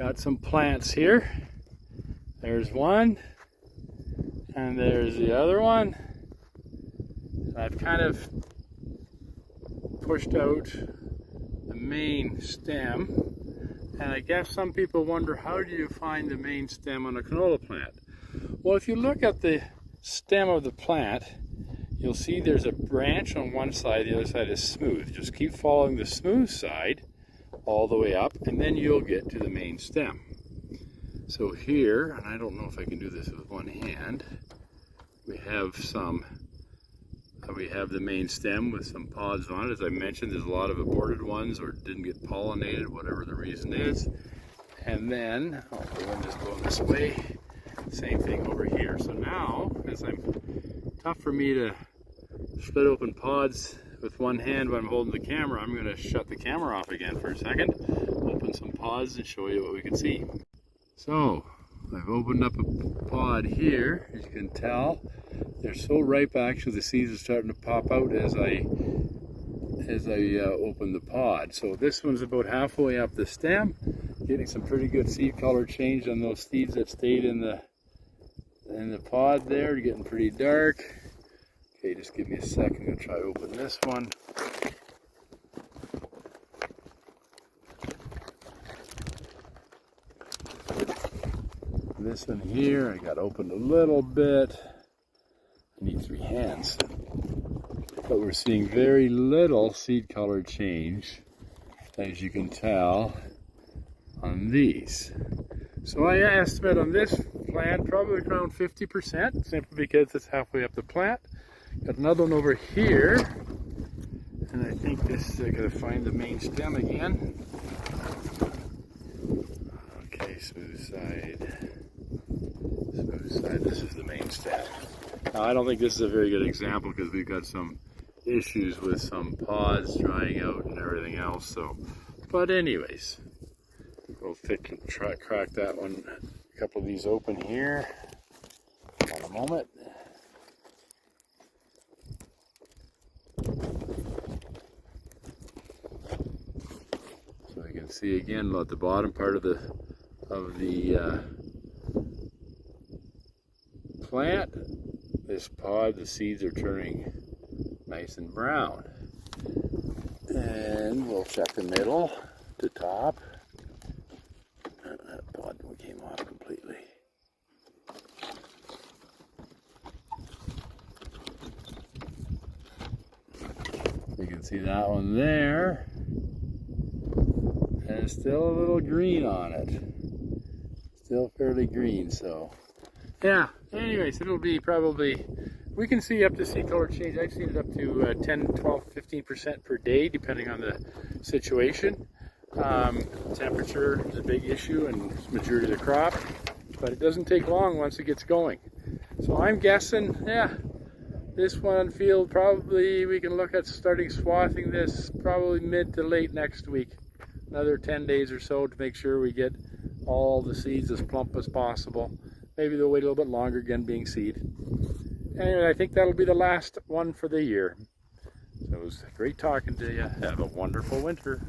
got some plants here. There's one, and there's the other one. I've kind of pushed out the main stem, and I guess some people wonder, how do you find the main stem on a canola plant? Well, if you look at the stem of the plant, you'll see there's a branch on one side, the other side is smooth. Just keep following the smooth side all the way up, and then you'll get to the main stem. So here, and I don't know if I can do this with one hand, we have the main stem with some pods on it. As I mentioned, there's a lot of aborted ones or didn't get pollinated, whatever the reason is. And then, the wind is blowing this way, same thing over here. So now, as tough for me to split open pods with one hand when I'm holding the camera, I'm going to shut the camera off again for a second, open some pods and show you what we can see. So, I've opened up a pod here. As you can tell, they're so ripe, actually the seeds are starting to pop out as I open the pod. So this one's about halfway up the stem, getting some pretty good seed color change on those seeds that stayed in the pod there. They're getting pretty dark. Okay, just give me a second. I'm going to try to open this one. This one here, I got opened a little bit. I need 3 hands. But we're seeing very little seed color change, as you can tell, on these. So I estimate on this plant probably around 50%, simply because it's halfway up the plant. Got another one over here, and I think this is, I gotta find the main stem again. Okay, smooth side. Smooth side, this is the main stem. Now I don't think this is a very good example because we've got some issues with some pods drying out and everything else. So, but anyways, we'll crack that one. A couple of these open here. Hold on a moment. So you can see again at the bottom part of the plant, this pod, the seeds are turning nice and brown. And we'll check the middle to top. That pod came off completely. You can see that one there. And it's still a little green on it. Still fairly green, so. Yeah, anyways, it'll be probably, we can see up to seed color change. I've seen it up to 10, 12, 15% per day, depending on the situation. Temperature is a big issue in the majority of the crop, but it doesn't take long once it gets going. So I'm guessing, yeah, this one field probably we can look at starting swathing this probably mid to late next week. Another 10 days or so to make sure we get all the seeds as plump as possible. Maybe they'll wait a little bit longer, again being seed. And I think that'll be the last one for the year. So it was great talking to you. Have a wonderful winter.